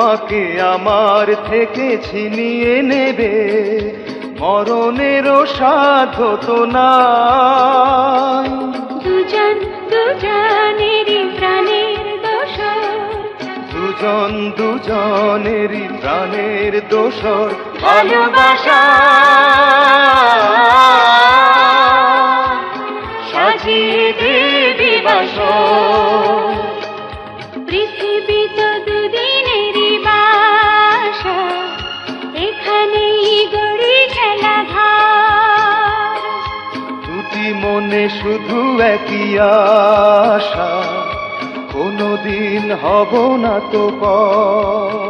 তোমাকে আমার থেকে ছিনিয়ে নেবে, মরণেরও সাধ্য তো নাই। দুজন দুজনেরই প্রাণের দোসর, দুজন দুজনেরই প্রাণের দোসর, ভালোবাসা সাজিয়ে দেবে বাসর। পৃথিবী তো দুদিনেরই বাসা, এখানেই গড়ি খেলাঘর। দুটি মনে শুধু একই আশা, কোনদিন হব না তো পর।